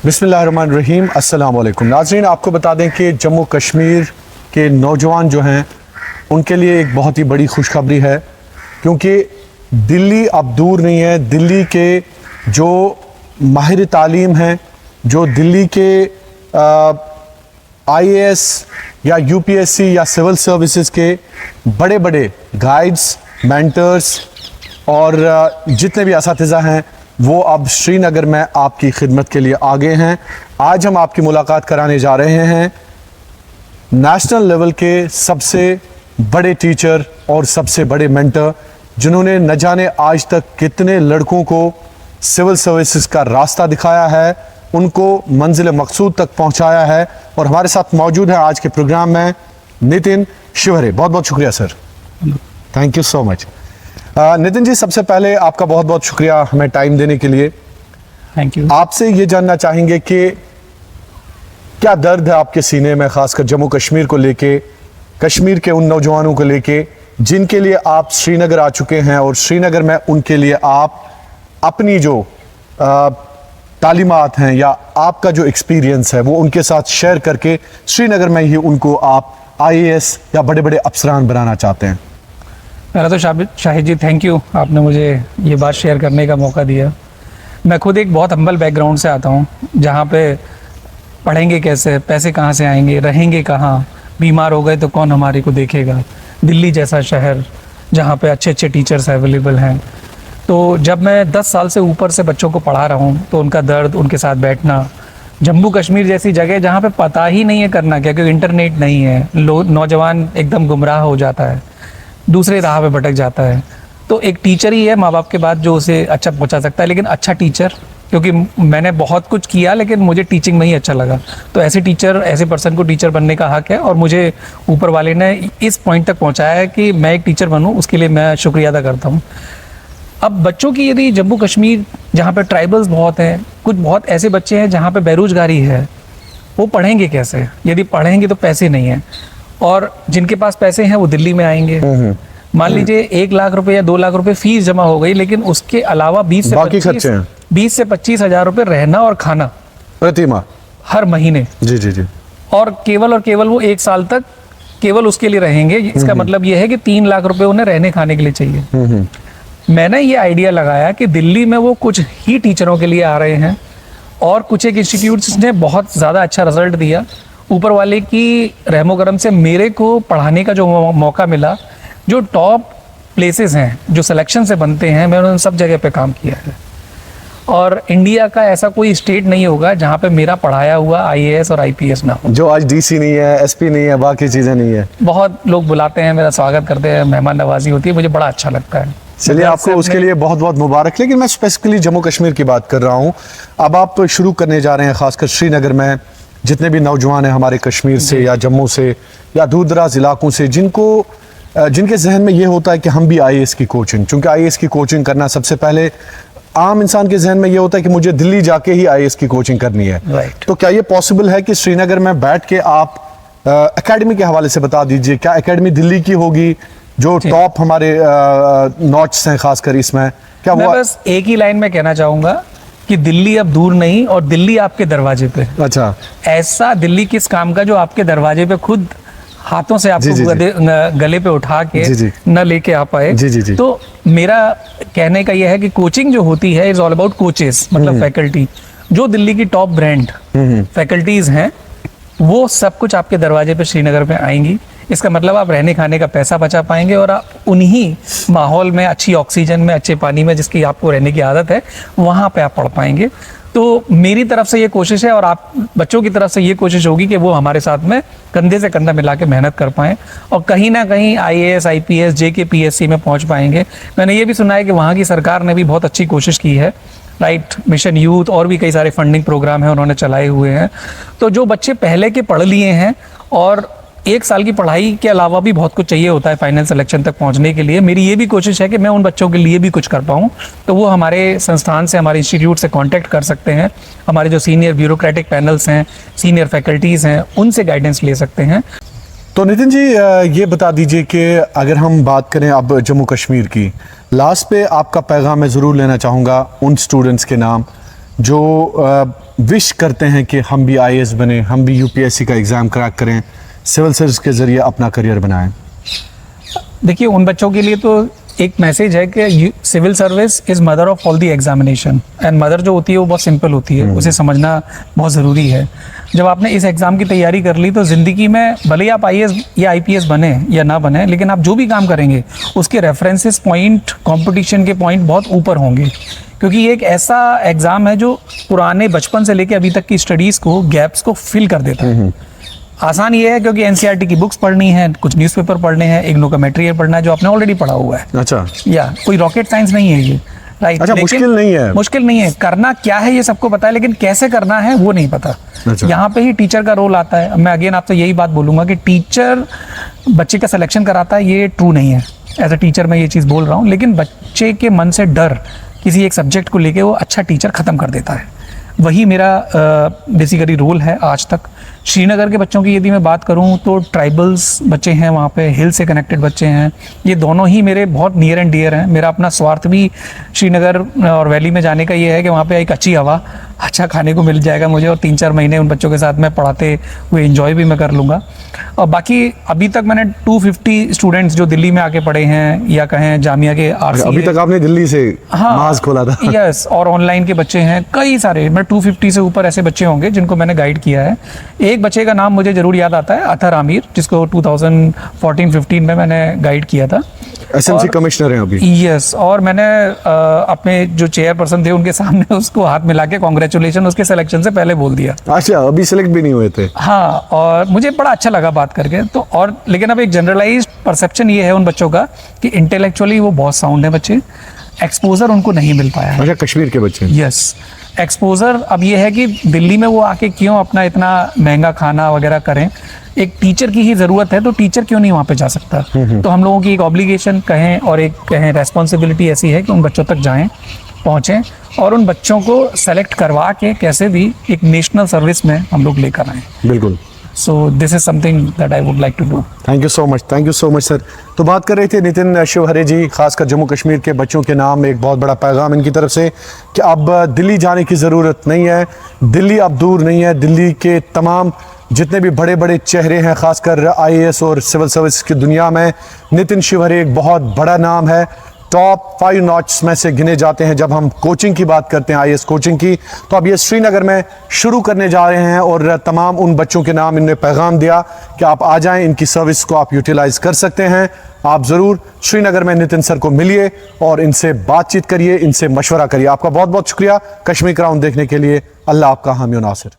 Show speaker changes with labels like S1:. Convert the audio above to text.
S1: बिस्मिल्लाहिर्रहमानिर्रहीम, अस्सलाम वालेकुम। नाज़रीन, आपको बता दें कि जम्मू कश्मीर के नौजवान जो हैं उनके लिए एक बहुत ही बड़ी खुशखबरी है, क्योंकि दिल्ली अब दूर नहीं है। दिल्ली के जो माहिर तालीम हैं, जो दिल्ली के IAS या UPSC या सिविल सर्विसेज के बड़े बड़े गाइड्स, मेंटर्स और जितने भी असातिज़ा हैं वो अब श्रीनगर में आपकी खिदमत के लिए आ गए हैं। आज हम आपकी मुलाकात कराने जा रहे हैं नेशनल लेवल के सबसे बड़े टीचर और सबसे बड़े मेंटर, जिन्होंने न जाने आज तक कितने लड़कों को सिविल सर्विसेज का रास्ता दिखाया है, उनको मंजिल मकसूद तक पहुंचाया है। और हमारे साथ मौजूद है आज के प्रोग्राम में नितिन शिवहरे। बहुत बहुत शुक्रिया sir, thank you so much. Nitin ji, सबसे पहले आपका बहुत बहुत शुक्रिया हमें टाइम देने के लिए।
S2: Thank you.
S1: आपसे ये जानना चाहेंगे कि क्या दर्द है आपके सीने में, खासकर जम्मू कश्मीर को लेके, कश्मीर के उन नौजवानों को लेके जिनके लिए आप श्रीनगर आ चुके हैं और श्रीनगर में उनके लिए आप अपनी जो तालीमात हैं या आपका जो एक्सपीरियंस है वो उनके साथ शेयर करके श्रीनगर में ही उनको आप IAS या बड़े बड़े अफसरान बनाना चाहते हैं।
S2: पहला तो शाहिद जी, थैंक यू, आपने मुझे ये बात शेयर करने का मौका दिया। मैं खुद एक बहुत हम्बल बैकग्राउंड से आता हूँ, जहाँ पे पढ़ेंगे कैसे, पैसे कहाँ से आएंगे, रहेंगे कहाँ, बीमार हो गए तो कौन हमारे को देखेगा। दिल्ली जैसा शहर जहाँ पे अच्छे अच्छे टीचर्स अवेलेबल हैं। तो जब मैं 10 साल से ऊपर से बच्चों को पढ़ा रहा हूँ तो उनका दर्द, उनके साथ बैठना, जम्मू कश्मीर जैसी जगह जहाँ पे पता ही नहीं है करना क्या, क्योंकि इंटरनेट नहीं है, नौजवान एकदम गुमराह हो जाता है, दूसरे राह पे भटक जाता है। तो एक टीचर ही है माँ बाप के बाद जो उसे अच्छा पहुँचा सकता है, लेकिन अच्छा टीचर, क्योंकि मैंने बहुत कुछ किया लेकिन मुझे टीचिंग में ही अच्छा लगा। तो ऐसे टीचर, ऐसे पर्सन को टीचर बनने का हक है और मुझे ऊपर वाले ने इस पॉइंट तक पहुँचाया है कि मैं एक टीचर बनूँ, उसके लिए मैं शुक्रिया अदा करता हूँ। अब बच्चों की यदि जम्मू कश्मीर जहाँ पे ट्राइबल्स बहुत हैं, कुछ बहुत ऐसे बच्चे हैं जहाँ पे बेरोजगारी है, वो पढ़ेंगे कैसे? यदि पढ़ेंगे तो पैसे नहीं हैं, और जिनके पास पैसे हैं वो दिल्ली में आएंगे। मान लीजिए 1 लाख रुपए या 2 लाख रुपए फीस जमा हो गई, लेकिन उसके अलावा 20 से 25 हजार रुपए रहना और खाना
S1: प्रति माह
S2: हर महीने।
S1: जी जी जी।
S2: और केवल वो 1 साल तक केवल उसके लिए रहेंगे। इसका मतलब ये है कि 3 लाख रुपए उन्हें रहने खाने के लिए चाहिए। मैंने ये आइडिया लगाया कि दिल्ली में वो कुछ ही टीचरों के लिए आ रहे हैं और कुछ एक इंस्टीट्यूट्स ने बहुत ज़्यादा अच्छा रिजल्ट दिया। ऊपर वाले की रहमो करम से मेरे को पढ़ाने का जो मौका मिला, जो टॉप प्लेसेस हैं, जो सिलेक्शन से बनते हैं, मैंने उन सब जगह पे काम किया है। और इंडिया का ऐसा कोई स्टेट नहीं होगा जहाँ पे मेरा पढ़ाया हुआ IAS और IPS ना हो।
S1: जो आज DC नहीं है, SP नहीं है, बाकी चीज़ें नहीं है।
S2: बहुत लोग बुलाते हैं, मेरा स्वागत करते हैं, मेहमान नवाजी होती है, मुझे बड़ा अच्छा लगता है।
S1: चलिए, आपको उसके लिए बहुत बहुत मुबारक। लेकिन मैं स्पेसिफिकली जम्मू कश्मीर की बात कर रहा हूँ। अब आप शुरू करने जा रहे हैं, खासकर श्रीनगर में जितने भी नौजवान हैं हमारे कश्मीर से या जम्मू से या दूर दराज इलाकों से, जिनके जहन में ये होता है कि हम भी IAS की कोचिंग, चूँकि IAS की कोचिंग करना सबसे पहले आम इंसान के जहन में ये होता है कि मुझे दिल्ली जाके ही IAS की कोचिंग करनी है। तो क्या ये पॉसिबल है कि श्रीनगर में बैठ के आप एकेडमी के हवाले से बता दीजिए, क्या एकेडमी दिल्ली की होगी, जो टॉप हमारे नॉट्स हैं खासकर इसमें, क्या
S2: मैं बस एक ही लाइन में कहना चाहूँगा कि दिल्ली अब दूर नहीं और दिल्ली आपके दरवाजे पे।
S1: अच्छा,
S2: ऐसा दिल्ली किस काम का जो आपके दरवाजे पे खुद हाथों से आपको गले पे उठा के न लेके आ पाए। तो मेरा कहने का यह है कि कोचिंग जो होती है इज ऑल अबाउट कोचेस, मतलब फैकल्टी। जो दिल्ली की टॉप ब्रांड फैकल्टीज हैं वो सब कुछ आपके दरवाजे पे श्रीनगर में आएंगी। इसका मतलब आप रहने खाने का पैसा बचा पाएंगे और आप उन्हीं माहौल में, अच्छी ऑक्सीजन में, अच्छे पानी में जिसकी आपको रहने की आदत है, वहाँ पे आप पढ़ पाएंगे। तो मेरी तरफ से ये कोशिश है और आप बच्चों की तरफ से ये कोशिश होगी कि वो हमारे साथ में कंधे से कंधा मिला के मेहनत कर पाएं और कहीं ना कहीं IAS, IPS, JK, PSC में पहुंच पाएंगे। मैंने ये भी सुना है कि वहाँ की सरकार ने भी बहुत अच्छी कोशिश की है, राइट, मिशन यूथ और भी कई सारे फंडिंग प्रोग्राम हैं उन्होंने चलाए हुए हैं। तो जो बच्चे पहले के पढ़ लिए हैं और 1 साल की पढ़ाई के अलावा भी बहुत कुछ चाहिए होता है फाइनल सिलेक्शन तक पहुंचने के लिए, मेरी ये भी कोशिश है कि मैं उन बच्चों के लिए भी कुछ कर पाऊं। तो वो हमारे संस्थान से, हमारे इंस्टीट्यूट से कांटेक्ट कर सकते हैं। हमारे जो सीनियर ब्यूरोक्रेटिक पैनल्स हैं, सीनियर फैकल्टीज़ हैं, उनसे गाइडेंस ले सकते हैं।
S1: तो नितिन जी, ये बता दीजिए कि अगर हम बात करें अब जम्मू कश्मीर की, लास्ट पे आपका पैगाम मैं ज़रूर लेना चाहूँगा उन स्टूडेंट्स के नाम जो विश करते हैं कि हम भी आईएएस बने, हम भी यूपीएससी का एग्ज़ाम क्रैक करें, सिविल सर्विस के ज़रिए अपना करियर बनाएं?
S2: देखिए, उन बच्चों के लिए तो एक मैसेज है कि civil service is mother of all the examination. And mother जो होती है वो बहुत सिंपल होती है, उसे समझना बहुत ज़रूरी है। जब आपने इस एग्ज़ाम की तैयारी कर ली तो ज़िंदगी में भले ही आप आईएएस या आईपीएस बने या ना बने, लेकिन आप जो भी काम करेंगे उसके रेफरेंसेस पॉइंट, कंपटीशन के पॉइंट बहुत ऊपर होंगे, क्योंकि ये एक ऐसा एग्ज़ाम है जो पुराने बचपन से लेकर अभी तक की स्टडीज़ को, गैप्स को फिल कर देता है। आसान ये है क्योंकि एनसीईआरटी की बुक्स पढ़नी है, कुछ न्यूज़पेपर पढ़ने हैं, इग्नू का मटेरियल पढ़ना है जो आपने ऑलरेडी पढ़ा हुआ है।
S1: अच्छा,
S2: या कोई रॉकेट साइंस नहीं है ये, राइट?
S1: अच्छा, मुश्किल नहीं है।
S2: मुश्किल नहीं है, करना क्या है ये सबको पता है, लेकिन कैसे करना है वो नहीं पता।
S1: अच्छा।
S2: यहाँ पे ही टीचर का रोल आता है। मैं अगेन आपसे यही बात बोलूंगा कि टीचर बच्चे का सिलेक्शन कराता है, ये ट्रू नहीं है। एज अ टीचर मैं ये चीज़ बोल रहा हूँ, लेकिन बच्चे के मन से डर किसी एक सब्जेक्ट को लेके वो अच्छा टीचर ख़त्म कर देता है। वही मेरा बेसिकली रोल है आज तक। श्रीनगर के बच्चों की यदि मैं बात करूं तो ट्राइबल्स बच्चे हैं वहाँ पे, हिल से कनेक्टेड बच्चे हैं, ये दोनों ही मेरे बहुत नियर एंड डियर हैं। मेरा अपना स्वार्थ भी श्रीनगर और वैली में जाने का ये है कि वहाँ पे एक अच्छी हवा, अच्छा खाने को मिल जाएगा मुझे, और 3-4 महीने उन बच्चों के साथ मैं पढ़ाते हुए एंजॉय भी मैं कर लूँगा। और बाकी अभी तक मैंने 250 स्टूडेंट्स जो दिल्ली में आके पढ़े हैं या कहें जामिया के
S1: अभी तक आपने दिल्ली से मास खोला था?
S2: यस, और ऑनलाइन के बच्चे हैं कई सारे, मैं 250 से ऊपर ऐसे बच्चे होंगे जिनको मैंने गाइड किया है। एक बच्चे का नाम मुझे जरूर याद आता है, अतर आमिर, जिसको 2014-15 में मैंने गाइड किया था।
S1: एसएमसी कमिश्नर हैं अभी?
S2: यस, और मैंने अपने जो चेयरपर्सन थे उनके सामने उसको हाथ मिला के कांग्रेचुलेशन उसके सिलेक्शन से पहले बोल दिया।
S1: अच्छा, अभी सिलेक्ट भी नहीं हुए थे?
S2: हाँ, और मुझे बड़ा अच्छा लगा बात करके। तो और लेकिन अब एक जनरलाइज्ड परसेप्शन ये है उन बच्चों का कि इंटेलेक्चुअली वो बहुत साउंड है बच्चे, एक्सपोजर उनको नहीं मिल पाया है।
S1: अच्छा, कश्मीर के बच्चे?
S2: यस, एक्सपोजर अब ये है कि दिल्ली में वो आके क्यों अपना इतना महंगा खाना वगैरह करें, एक टीचर की ही ज़रूरत है, तो टीचर क्यों नहीं वहाँ पे जा सकता? तो हम लोगों की एक ऑब्लिगेशन कहें और एक कहें रेस्पॉन्सिबिलिटी ऐसी है कि उन बच्चों तक जाएं, पहुँचें और उन बच्चों को सेलेक्ट करवा के कैसे भी एक नेशनल सर्विस में हम लोग लेकर आएँ।
S1: बिल्कुल।
S2: So this is something that I would like to do.
S1: Thank you so much sir. तो बात कर रहे थे नितिन शिवहरे जी, खासकर जम्मू कश्मीर के बच्चों के नाम एक बहुत बड़ा पैगाम इनकी तरफ से कि अब दिल्ली जाने की ज़रूरत नहीं है, दिल्ली अब दूर नहीं है। दिल्ली के तमाम जितने भी बड़े बड़े चेहरे हैं, खासकर आईएएस और सिविल सर्विस की दुनिया में, नितिन शिवहरे एक बहुत बड़ा नाम है। टॉप 5 नॉट्स में से गिने जाते हैं। जब हम कोचिंग की बात करते हैं, आईएएस कोचिंग की, तो अब ये श्रीनगर में शुरू करने जा रहे हैं और तमाम उन बच्चों के नाम इन्होंने पैगाम दिया कि आप आ जाएं, इनकी सर्विस को आप यूटिलाइज कर सकते हैं। आप ज़रूर श्रीनगर में नितिन सर को मिलिए और इनसे बातचीत करिए, इनसे मशवरा करिए। आपका बहुत बहुत शुक्रिया कश्मीर क्राउन देखने के लिए। अल्लाह आपका हामी और नासिर।